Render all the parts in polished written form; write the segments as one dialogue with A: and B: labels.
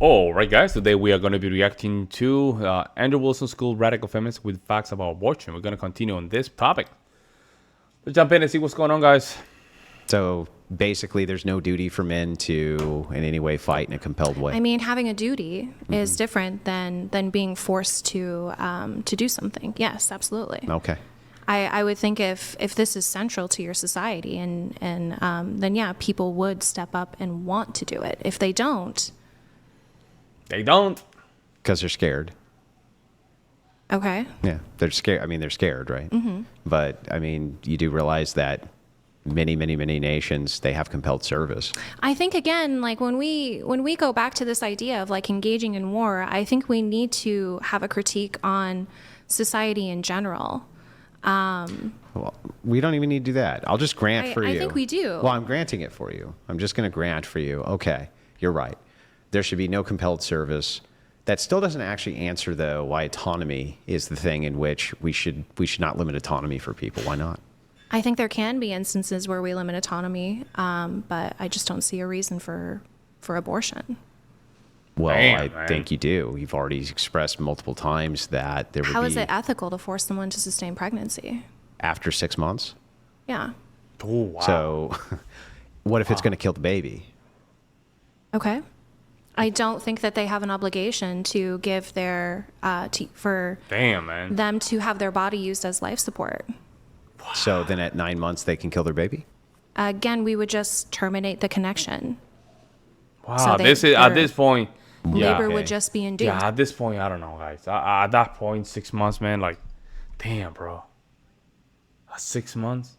A: All right, guys. Today we are going to be reacting to Andrew Wlson School Radical Feminist with facts about abortion. We're going to continue on this topic. Let's jump in and see what's going on, guys.
B: So basically, there's no duty for men to in any way fight in a compelled way.
C: I mean, having a duty is different than being forced to do something. Yes, absolutely.
B: Okay.
C: I would think if this is central to your society, and then yeah, people would step up and want to do it. If they don't,
B: Because they're scared.
C: okay.
B: Yeah, they're scared. I mean, they're scared, right? Mm-hmm. But I mean, you do realize that many nations, they have compelled service.
C: I think again, like when we go back to this idea of like engaging in war, I think we need to have a critique on society in general.
B: Well, we don't even need to do that. I'll just grant for you.
C: I think we do.
B: Well, I'm granting it for you. I'm just going to grant for you. Okay, you're right. There should be no compelled service. That still doesn't actually answer, though, why autonomy is the thing in which we should not limit autonomy for people. Why not?
C: I think there can be instances where we limit autonomy, but I just don't see a reason for abortion.
B: Well,
A: Man.
B: I think you do. You've already expressed multiple times that there would
C: How
B: be...
C: is it ethical to force someone to sustain pregnancy?
B: After 6 months?
C: Yeah.
A: Oh, wow.
B: So what if it's going to kill the baby?
C: Okay. I don't think that they have an obligation to give their for
A: Damn, man.
C: them to have their body used as life support.
B: So then at 9 months, they can kill their baby?
C: Again, we would just terminate the connection.
A: Wow,
C: So
A: this is at
C: their
A: this point.
C: Labor
B: okay.
C: would just be induced.
A: Yeah, at this point, I don't know, guys. At that point, 6 months, man. Like, damn, bro. 6 months.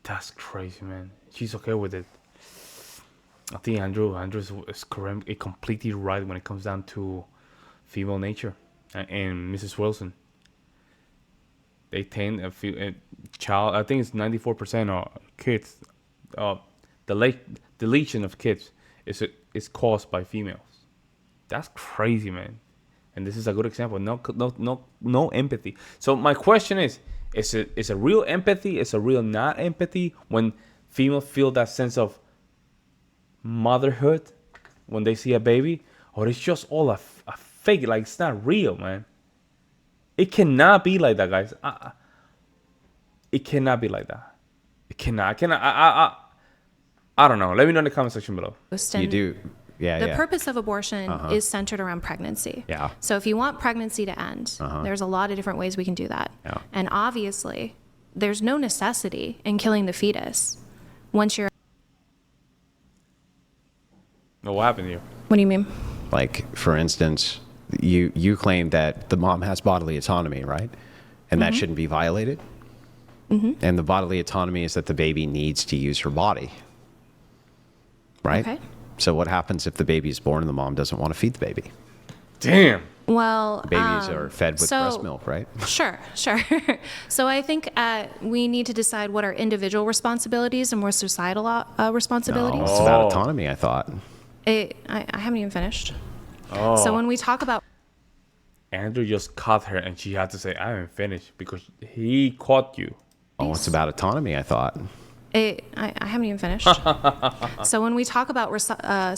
A: That's crazy, man. She's okay with it. I think Andrew's is correct, completely right when it comes down to female nature and Mrs. Wlson. They tend a child. I think it's 94% of kids. The deletion of kids is caused by females. That's crazy, man. And this is a good example. No empathy. So my question is a real empathy? Is a real not empathy when females feel that sense of motherhood when they see a baby, or it's just all a fake? Like, it's not real, man. It cannot be like that, guys. It cannot be like that. It cannot. I don't know. Let me know in the comment section below.
B: You do. Yeah,
C: The purpose of abortion is centered around pregnancy.
B: Yeah.
C: So if you want pregnancy to end, there's a lot of different ways we can do that.
B: Yeah.
C: And obviously, there's no necessity in killing the fetus once you're...
A: Oh, what happened here?
C: What do you mean?
B: Like, for instance, you claim that the mom has bodily autonomy, right? And that shouldn't be violated. And the bodily autonomy is that the baby needs to use her body, right?
C: Okay.
B: So what happens if the baby is born and the mom doesn't want to feed the baby?
A: Damn.
C: Well,
B: Babies are fed with breast milk, right?
C: Sure. So I think we need to decide what are individual responsibilities and more societal responsibilities.
B: No, it's about autonomy, I thought.
C: I haven't even finished. So when we talk about...
A: Andrew just caught her and she had to say, I haven't finished, because he caught you.
B: Oh, it's about autonomy, I thought.
C: I haven't even finished. So when we talk about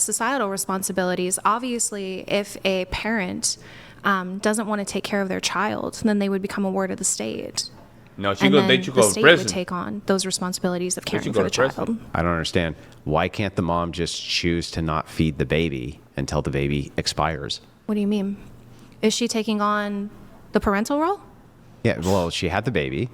C: societal responsibilities, obviously, if a parent doesn't want to take care of their child, then they would become a ward of the state.
A: No,
C: And then
A: they should
C: the
A: go to
C: state
A: prison.
C: would take on those responsibilities of caring
A: should
C: for
A: go
C: the
A: to prison.
C: child.
B: I don't understand. Why can't the mom just choose to not feed the baby until the baby expires?
C: What do you mean? Is she taking on the parental role?
B: Yeah, well, she had the baby.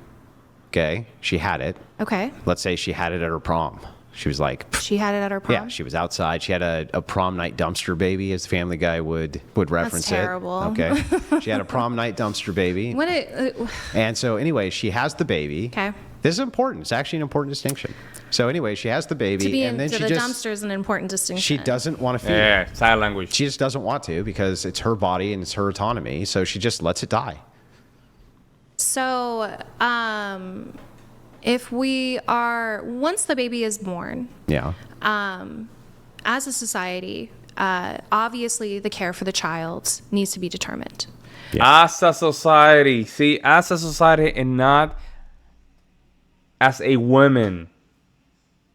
B: Okay, she had it.
C: Okay.
B: Let's say she had it at her prom. She was like,
C: She had it at her prom?
B: yeah, she was outside. She had a prom night dumpster baby, as Family Guy would reference
C: terrible.
B: it. Okay, she had a prom night dumpster baby. And so anyway, she has the baby.
C: Okay.
B: This is important. It's actually an important distinction. So anyway, she has the baby,
C: To be
B: and then
C: into
B: she
C: the
B: just
C: dumpster is an important distinction.
B: she doesn't want to feed it.
A: Yeah, sign language.
B: She just doesn't want to because it's her body and it's her autonomy. So she just lets it die.
C: So, if we are, once the baby is born,
B: Yeah.
C: as a society, obviously the care for the child needs to be determined.
A: As a society. See, as a society and not as a woman.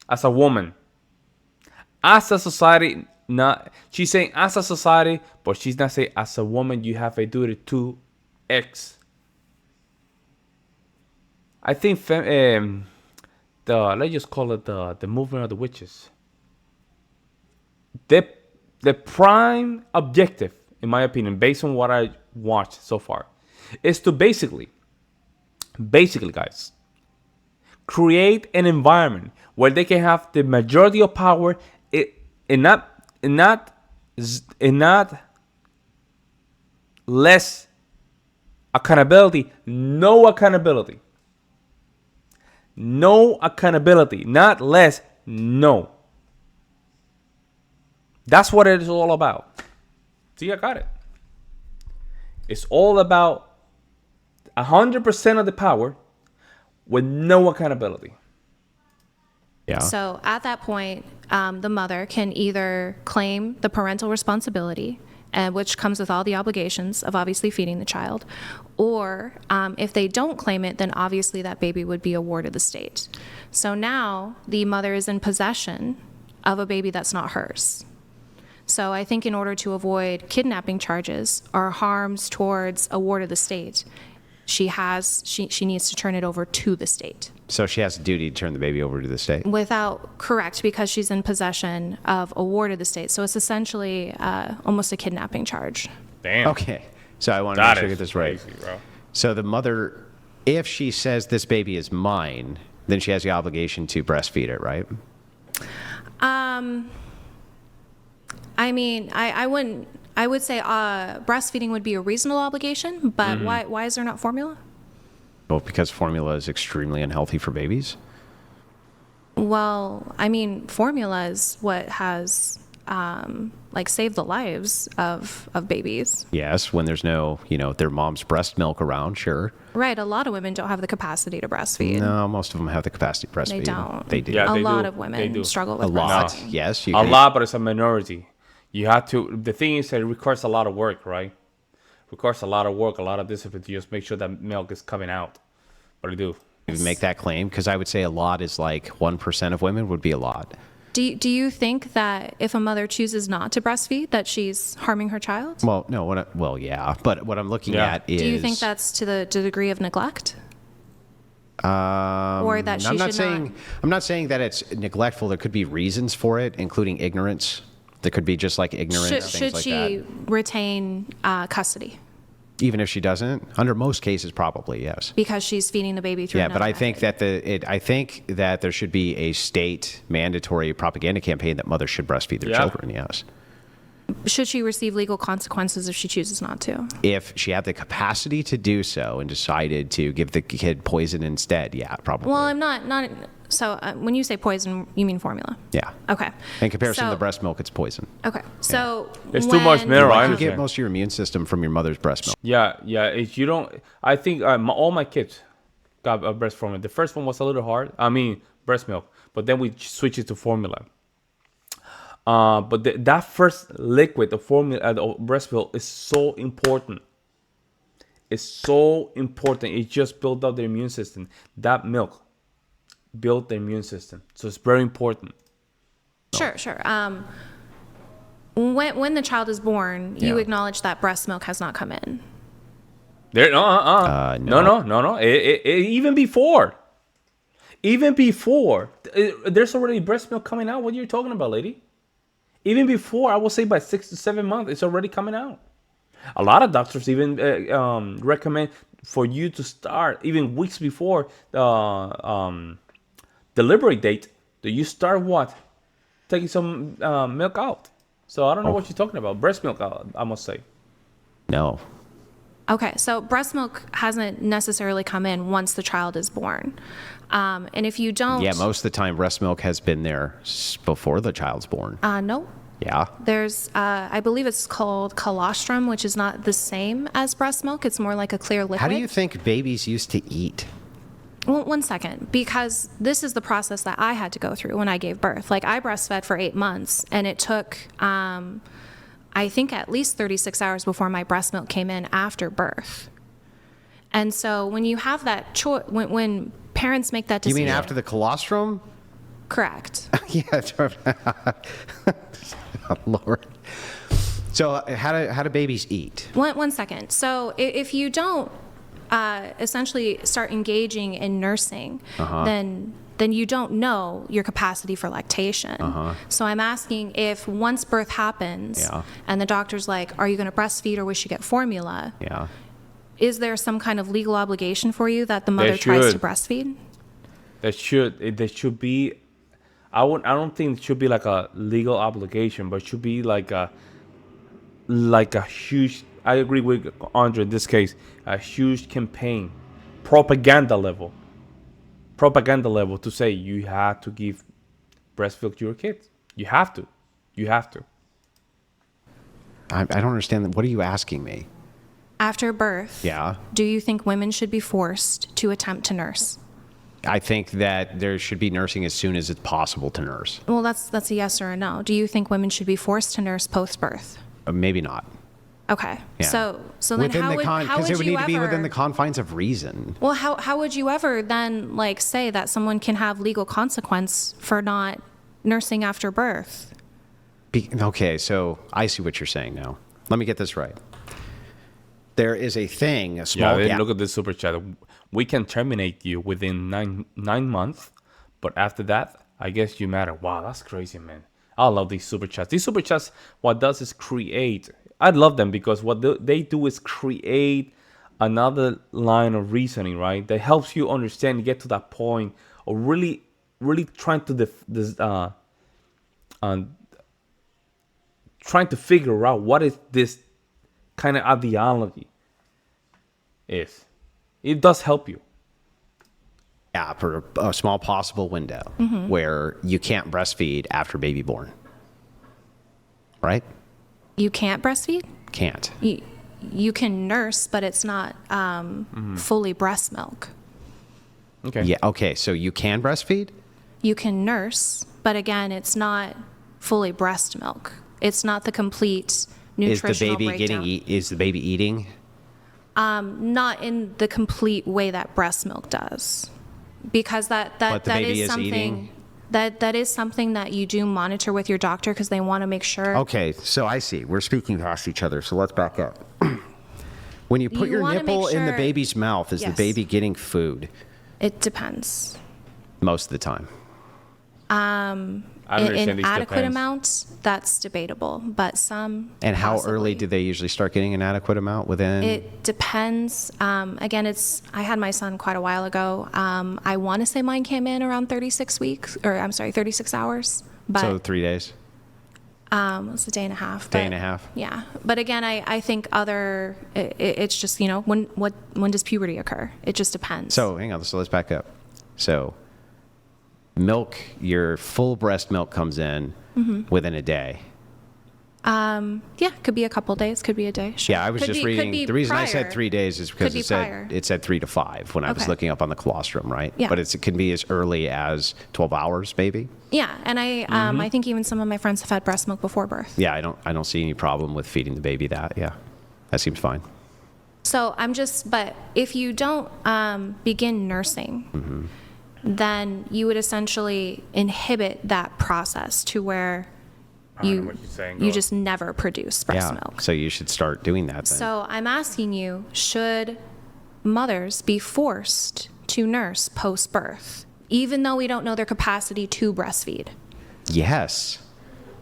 A: As a woman. As a society, not, she's saying as a society, but she's not saying as a woman you have a duty to X. I think let's just call it the movement of the witches. The prime objective, in my opinion, based on what I watched so far, is to basically, guys, create an environment where they can have the majority of power, and not less accountability, no accountability. No accountability, not less, no. That's what it is all about. See, I got it. It's all about 100% of the power with no accountability.
B: Yeah.
C: So at that point, the mother can either claim the parental responsibility, which comes with all the obligations of obviously feeding the child, or if they don't claim it, then obviously that baby would be awarded the state. So now the mother is in possession of a baby that's not hers. So I think in order to avoid kidnapping charges or harms towards award of the state, she needs to turn it over to the state.
B: So she has a duty to turn the baby over to the state?
C: Correct, because she's in possession of award of the state. So it's essentially almost a kidnapping charge.
A: Damn.
B: Okay. So I want to make sure I get this right.
A: Crazy, bro.
B: So the mother, if she says this baby is mine, then she has the obligation to breastfeed it, right?
C: I mean, I wouldn't. I would say breastfeeding would be a reasonable obligation, but why is there not formula?
B: Well, because formula is extremely unhealthy for babies.
C: Well, I mean, formula is what has saved the lives of babies.
B: Yes, when there's no, their mom's breast milk around, sure.
C: Right. A lot of women don't have the capacity to breastfeed.
B: No, most of them have the capacity to breastfeed.
C: They don't.
B: They do.
A: Yeah,
C: a
A: they
C: lot
A: do.
C: of
A: They
C: women
A: do.
C: struggle with
B: A lot.
C: breastfeeding.
B: Yes.
A: A lot, but it's a minority. You have to. The thing is that it requires a lot of work, right? Requires a lot of work, a lot of discipline to just make sure that milk is coming out. But I do.
B: Even make that claim, because I would say a lot is like 1% of women would be a lot.
C: Do you think that if a mother chooses not to breastfeed, that she's harming her child?
B: Well, no. Well, yeah. But what I'm looking at is.
C: Do you think that's to the degree of neglect? Or that she
B: I'm not
C: should
B: saying.
C: not?
B: I'm not saying that it's neglectful. There could be reasons for it, including ignorance. There could be just like ignorance, things
C: Should
B: like
C: she
B: that.
C: retain custody?
B: Even if she doesn't, under most cases, probably yes.
C: Because she's feeding the baby through
B: Yeah, but
C: another
B: I think
C: method.
B: I think that there should be a state mandatory propaganda campaign that mothers should breastfeed their
A: Yeah.
B: children. Yes.
C: Should she receive legal consequences if she chooses not to?
B: If she had the capacity to do so and decided to give the kid poison instead, yeah, probably.
C: Well, I'm not. So when you say poison, you mean formula?
B: Yeah.
C: Okay.
B: In comparison to
C: So-
B: the breast milk, it's poison.
C: Okay. So
A: There's too much
C: when-
A: mineral. I
B: You
A: understand.
B: get most of your immune system from your mother's breast milk.
A: Yeah. If you don't, I think all my kids got a breast formula. The first one was a little hard. I mean, breast milk, but then we switched it to formula. But that first liquid, the formula, the breast milk, is so important. It's so important. It just built up their immune system. That milk built the immune system, so it's very important.
C: Sure. When the child is born, you
B: Yeah.
C: acknowledge that breast milk has not come in.
A: There,
B: No.
A: no. Even before, there's already breast milk coming out. What are you talking about, lady? Even before, I will say by 6 to 7 months, it's already coming out. A lot of doctors even recommend for you to start even weeks before the delivery date. Do you start taking some milk out? So I don't know what you're talking about. Breast milk, I must say.
B: No.
C: Okay, so breast milk hasn't necessarily come in once the child is born. And if you don't...
B: Yeah, most of the time breast milk has been there before the child's born.
C: No.
B: Yeah.
C: There's, I believe it's called colostrum, which is not the same as breast milk. It's more like a clear liquid.
B: How do you think babies used to eat?
C: Well, one second, because this is the process that I had to go through when I gave birth. Like, I breastfed for 8 months, and it took, I think, at least 36 hours before my breast milk came in after birth. And so when you have that choice, when parents make that
B: You
C: decision...
B: mean after the colostrum?
C: Correct.
B: Yeah. Lord. So how do babies eat?
C: One second. So if you don't essentially start engaging in nursing, then you don't know your capacity for lactation. So I'm asking if once birth happens and the doctor's like, are you going to breastfeed or we should get formula?
B: Yeah.
C: Is there some kind of legal obligation for you that the mother tries to breastfeed?
A: There should be. I don't think it should be like a legal obligation, but it should be like a huge. I agree with Andre in this case. A huge campaign, propaganda level to say you have to give breast milk to your kids. You have to.
B: I don't understand that. What are you asking me?
C: After birth, do you think women should be forced to attempt to nurse?
B: I think that there should be nursing as soon as it's possible to nurse.
C: Well, that's a yes or a no. Do you think women should be forced to nurse post-birth?
B: Maybe not.
C: Okay.
B: Yeah.
C: So then how would
B: it would
C: you
B: need to be
C: ever,
B: within the confines of reason.
C: well, how would you ever then like say that someone can have legal consequence for not nursing after birth?
B: Okay, so I see what you're saying now. Let me get this right. There is a thing, a small gap.
A: Look at this super chat. We can terminate you within nine months, but after that, I guess you matter. Wow, that's crazy, man. I love these super chats. These super chats, what does is create. I love them because what they do is create another line of reasoning, right? That helps you understand, get to that point of really, really trying to trying to figure out what is this kind of ideology is. It does help you.
B: Yeah, for a small possible window where you can't breastfeed after baby born. Right?
C: You can't breastfeed?
B: Can't.
C: You can nurse, but it's not fully breast milk.
A: Okay.
B: Yeah, okay, so you can breastfeed?
C: You can nurse, but again, it's not fully breast milk. It's not the complete nutritional breakdown.
B: Is the baby eating?
C: Not in the complete way that breast milk does, because that is something
B: eating?
C: that is something that you do monitor with your doctor because they want to make sure.
B: Okay, so I see. We're speaking past each other, so let's back up. When you put your nipple in the baby's mouth, is the baby getting food?
C: It depends.
B: Most of the time.
C: In adequate amounts, that's debatable, but some.
B: And how early do they usually start getting an adequate amount within?
C: It depends. Again, I had my son quite a while ago. I want to say mine came in around 36 hours. But,
B: so 3 days?
C: It's a day and a half.
B: Day and a half?
C: Yeah. But again, I think it's just, when does puberty occur? It just depends.
B: So hang on, so let's back up. So milk, your full breast milk comes in within a day.
C: Yeah, could be a couple days, could be a day. Sure.
B: Yeah, I was just reading. The reason I said 3 days is because it said 3 to 5 when I was looking up on the colostrum, right?
C: Yeah.
B: But it can be as early as 12 hours, maybe.
C: Yeah, and I think even some of my friends have had breast milk before birth.
B: Yeah, I don't see any problem with feeding the baby that. Yeah, that seems fine.
C: So but if you don't begin nursing, then you would essentially inhibit that process to where you just never produce breast milk.
B: So you should start doing that then.
C: So I'm asking you, should mothers be forced to nurse post-birth, even though we don't know their capacity to breastfeed?
B: Yes.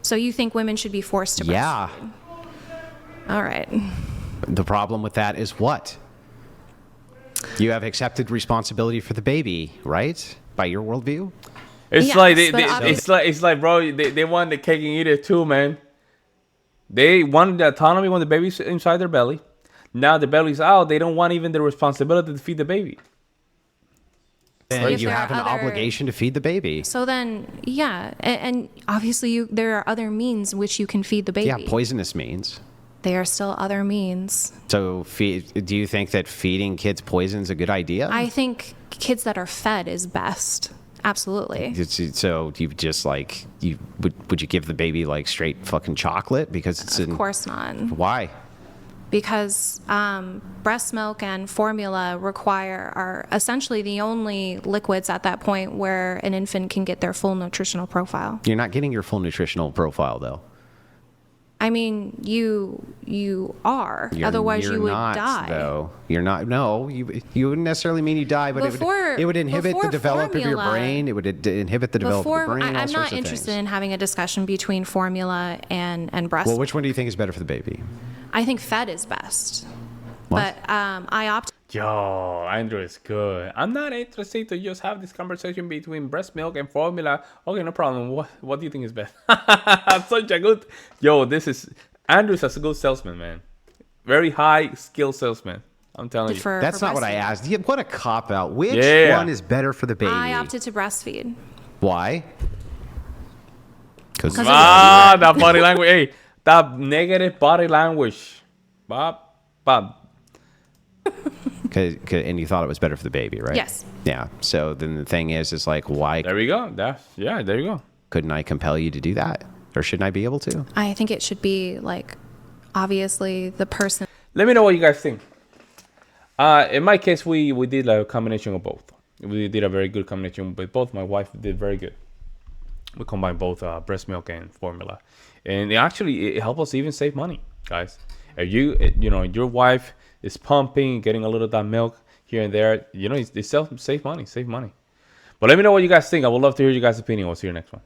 C: So you think women should be forced to breastfeed?
B: Yeah.
C: All right.
B: The problem with that is what? You have accepted responsibility for the baby, right? By your worldview?
A: It's like, bro, they want the cake and eat it too, man. They want the autonomy when the baby's inside their belly. Now the belly's out. They don't want even the responsibility to feed the baby.
B: Then you have an obligation to feed the baby.
C: So then, yeah, and obviously there are other means which you can feed the baby.
B: Yeah, poisonous means.
C: There are still other means.
B: So do you think that feeding kids poison is a good idea?
C: I think kids that are fed is best. Absolutely.
B: So you just would you give the baby like straight fucking chocolate because it's
C: of course not.
B: Why?
C: Because breast milk and formula are essentially the only liquids at that point where an infant can get their full nutritional profile.
B: You're not getting your full nutritional profile though.
C: I mean, you are. Otherwise,
B: You're
C: you would
B: not,
C: die.
B: Though you're not. No, you wouldn't necessarily mean you die, but it would inhibit the
C: before
B: development of your
C: formula-
B: brain. It would inhibit the development of the brain. All
C: I'm
B: sorts
C: not
B: of
C: interested
B: things.
C: in having a discussion between formula and breast.
B: Well, which one do you think is better for the baby?
C: I think fed is best.
B: What?
C: But I opt
A: Yo, Andrew is good. I'm not interested to just have this conversation between breast milk and formula. Okay, no problem. What do you think is best? Such a good. Yo, this is Andrew's a good salesman, man. Very high skill salesman. I'm telling you.
B: That's not what I
C: breastfeeding.
B: asked. Yeah, what a cop out. Which
A: Yeah.
B: one is better for the baby?
C: I opted to breastfeed.
B: Why? Because
A: That body language. Hey, that negative body language. Bob.
B: and you thought it was better for the baby, right?
C: Yes.
B: Yeah. So then the thing is like, why
A: There we go. There you go.
B: couldn't I compel you to do that? Or shouldn't I be able to?
C: I think it should be like, obviously, the person.
A: Let me know what you guys think. In my case, we did a combination of both. We did a very good combination with both. My wife did very good. We combined both breast milk and formula, and it helped us even save money, guys. If your wife is pumping, getting a little of that milk here and there, it save money. But let me know what you guys think. I would love to hear you guys' opinion. We'll see you next one.